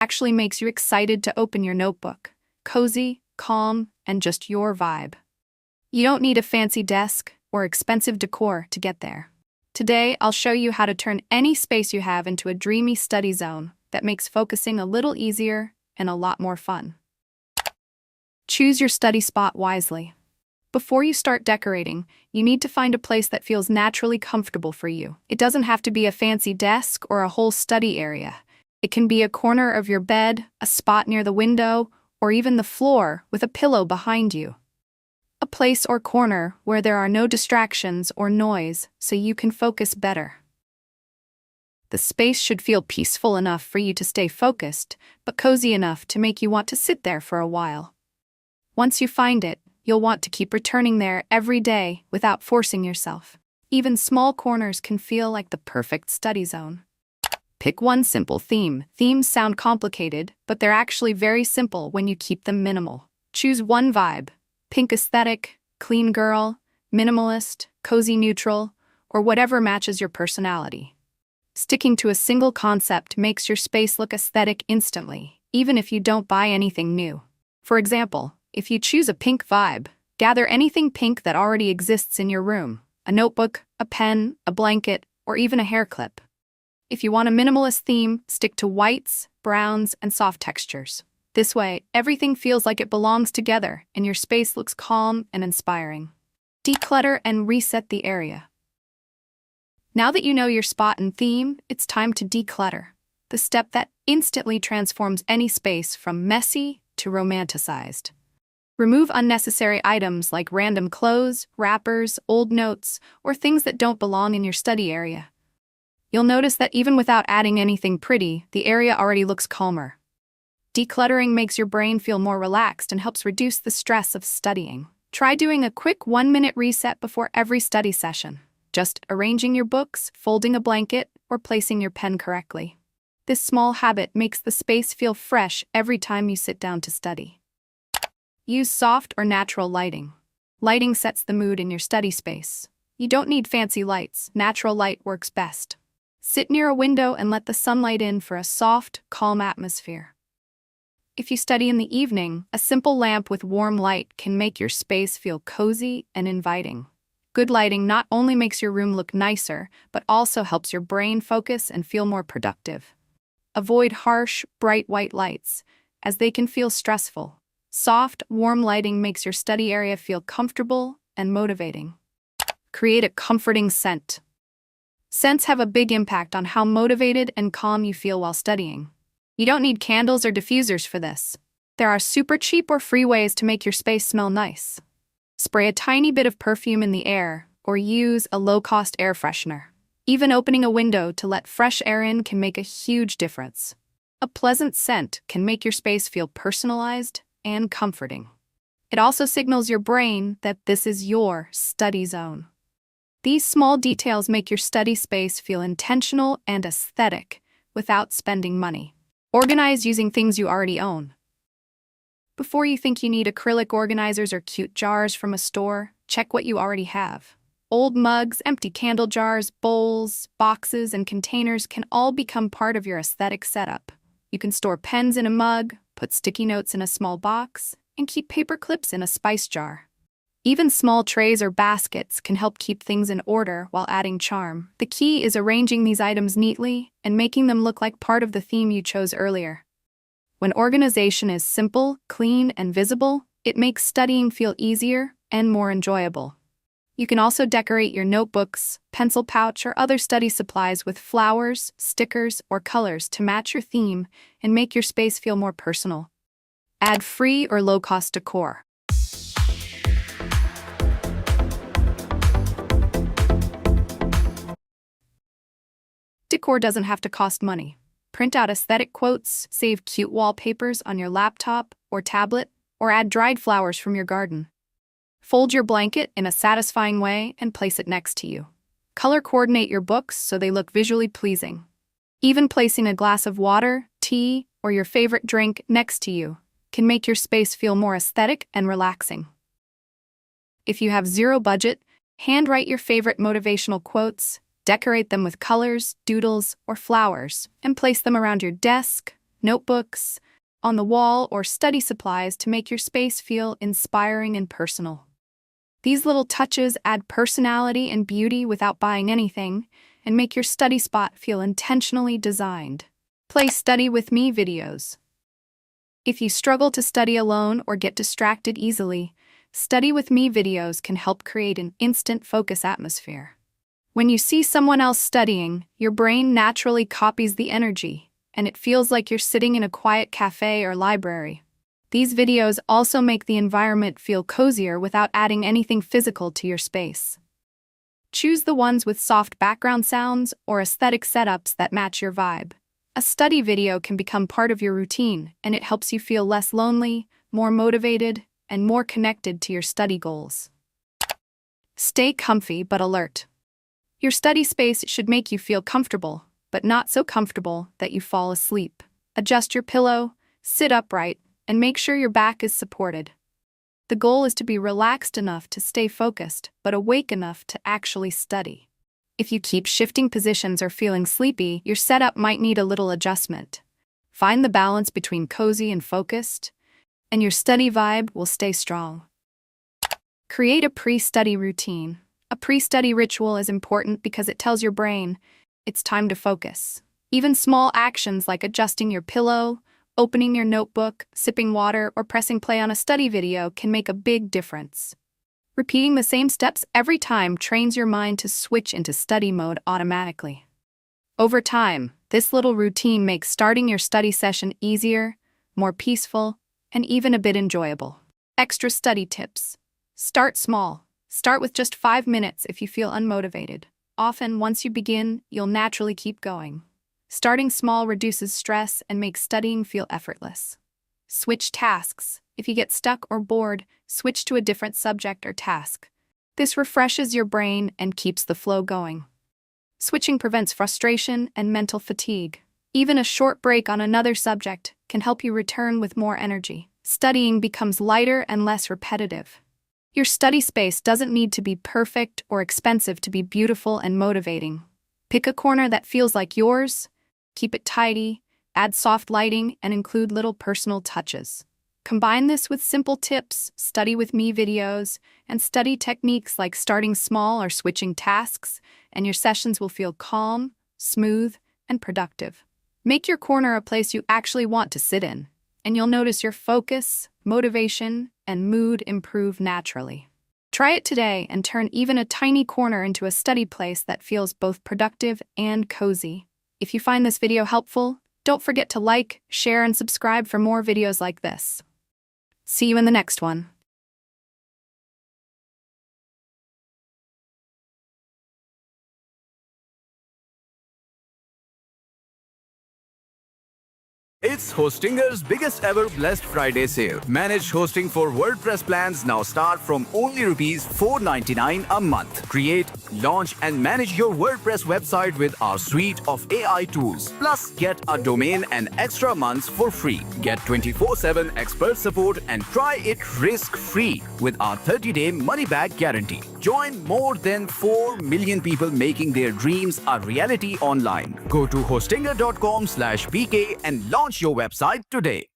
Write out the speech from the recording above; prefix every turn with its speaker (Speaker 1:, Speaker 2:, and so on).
Speaker 1: Actually makes you excited to open your notebook. Cozy, calm, and just your vibe. You don't need a fancy desk or expensive decor to get there. Today, I'll show you how to turn any space you have into a dreamy study zone that makes focusing a little easier and a lot more fun. Choose your study spot wisely. Before you start decorating, you need to find a place that feels naturally comfortable for you. It doesn't have to be a fancy desk or a whole study area. It can be a corner of your bed, a spot near the window, or even the floor with a pillow behind you. A place or corner where there are no distractions or noise so you can focus better. The space should feel peaceful enough for you to stay focused, but cozy enough to make you want to sit there for a while. Once you find it, you'll want to keep returning there every day without forcing yourself. Even small corners can feel like the perfect study zone. Pick one simple theme. Themes sound complicated, but they're actually very simple when you keep them minimal. Choose one vibe: pink aesthetic, clean girl, minimalist, cozy neutral, or whatever matches your personality. Sticking to a single concept makes your space look aesthetic instantly, even if you don't buy anything new. For example, if you choose a pink vibe, gather anything pink that already exists in your room: a notebook, a pen, a blanket, or even a hair clip. If you want a minimalist theme, stick to whites, browns, and soft textures. This way, everything feels like it belongs together and your space looks calm and inspiring. Declutter and reset the area. Now that you know your spot and theme, it's time to declutter, the step that instantly transforms any space from messy to romanticized. Remove unnecessary items like random clothes, wrappers, old notes, or things that don't belong in your study area. You'll notice that even without adding anything pretty, the area already looks calmer. Decluttering makes your brain feel more relaxed and helps reduce the stress of studying. Try doing a quick 1-minute reset before every study session, just arranging your books, folding a blanket, or placing your pen correctly. This small habit makes the space feel fresh every time you sit down to study. Use soft or natural lighting. Lighting sets the mood in your study space. You don't need fancy lights. Natural light works best. Sit near a window and let the sunlight in for a soft, calm atmosphere. If you study in the evening, a simple lamp with warm light can make your space feel cozy and inviting. Good lighting not only makes your room look nicer, but also helps your brain focus and feel more productive. Avoid harsh, bright white lights, as they can feel stressful. Soft, warm lighting makes your study area feel comfortable and motivating. Create a comforting scent. Scents have a big impact on how motivated and calm you feel while studying. You don't need candles or diffusers for this. There are super cheap or free ways to make your space smell nice. Spray a tiny bit of perfume in the air, or use a low-cost air freshener. Even opening a window to let fresh air in can make a huge difference. A pleasant scent can make your space feel personalized and comforting. It also signals your brain that this is your study zone. These small details make your study space feel intentional and aesthetic without spending money. Organize using things you already own. Before you think you need acrylic organizers or cute jars from a store, check what you already have. Old mugs, empty candle jars, bowls, boxes, and containers can all become part of your aesthetic setup. You can store pens in a mug, put sticky notes in a small box, and keep paper clips in a spice jar. Even small trays or baskets can help keep things in order while adding charm. The key is arranging these items neatly and making them look like part of the theme you chose earlier. When organization is simple, clean, and visible, it makes studying feel easier and more enjoyable. You can also decorate your notebooks, pencil pouch, or other study supplies with flowers, stickers, or colors to match your theme and make your space feel more personal. Add free or low-cost decor. Decor doesn't have to cost money. Print out aesthetic quotes, save cute wallpapers on your laptop or tablet, or add dried flowers from your garden. Fold your blanket in a satisfying way and place it next to you. Color coordinate your books so they look visually pleasing. Even placing a glass of water, tea, or your favorite drink next to you can make your space feel more aesthetic and relaxing. If you have zero budget, handwrite your favorite motivational quotes, decorate them with colors, doodles, or flowers, and place them around your desk, notebooks, on the wall, or study supplies to make your space feel inspiring and personal. These little touches add personality and beauty without buying anything and make your study spot feel intentionally designed. Play Study with Me videos. If you struggle to study alone or get distracted easily, Study with Me videos can help create an instant focus atmosphere. When you see someone else studying, your brain naturally copies the energy, and it feels like you're sitting in a quiet cafe or library. These videos also make the environment feel cozier without adding anything physical to your space. Choose the ones with soft background sounds or aesthetic setups that match your vibe. A study video can become part of your routine, and it helps you feel less lonely, more motivated, and more connected to your study goals. Stay comfy but alert. Your study space should make you feel comfortable, but not so comfortable that you fall asleep. Adjust your pillow, sit upright, and make sure your back is supported. The goal is to be relaxed enough to stay focused, but awake enough to actually study. If you keep shifting positions or feeling sleepy, your setup might need a little adjustment. Find the balance between cozy and focused, and your study vibe will stay strong. Create a pre-study routine. A pre-study ritual is important because it tells your brain it's time to focus. Even small actions like adjusting your pillow, opening your notebook, sipping water, or pressing play on a study video can make a big difference. Repeating the same steps every time trains your mind to switch into study mode automatically. Over time, this little routine makes starting your study session easier, more peaceful, and even a bit enjoyable. Extra study tips. Start small. Start with just 5 minutes if you feel unmotivated. Often, once you begin, you'll naturally keep going. Starting small reduces stress and makes studying feel effortless. Switch tasks. If you get stuck or bored, switch to a different subject or task. This refreshes your brain and keeps the flow going. Switching prevents frustration and mental fatigue. Even a short break on another subject can help you return with more energy. Studying becomes lighter and less repetitive. Your study space doesn't need to be perfect or expensive to be beautiful and motivating. Pick a corner that feels like yours, keep it tidy, add soft lighting, and include little personal touches. Combine this with simple tips, Study with Me videos, and study techniques like starting small or switching tasks, and your sessions will feel calm, smooth, and productive. Make your corner a place you actually want to sit in, and you'll notice your focus, motivation, and mood improve naturally. Try it today and turn even a tiny corner into a study place that feels both productive and cozy. If you find this video helpful, don't forget to like, share, and subscribe for more videos like this. See you in the next one.
Speaker 2: It's Hostinger's biggest ever Blessed Friday sale. Managed hosting for WordPress plans now start from only rupees 499 a month. Create, launch, and manage your WordPress website with our suite of AI tools. Plus, get a domain and extra months for free. Get 24/7 expert support and try it risk-free with our 30-day money-back guarantee. Join more than 4 million people making their dreams a reality online. Go to hostinger.com/bk and launch your website today.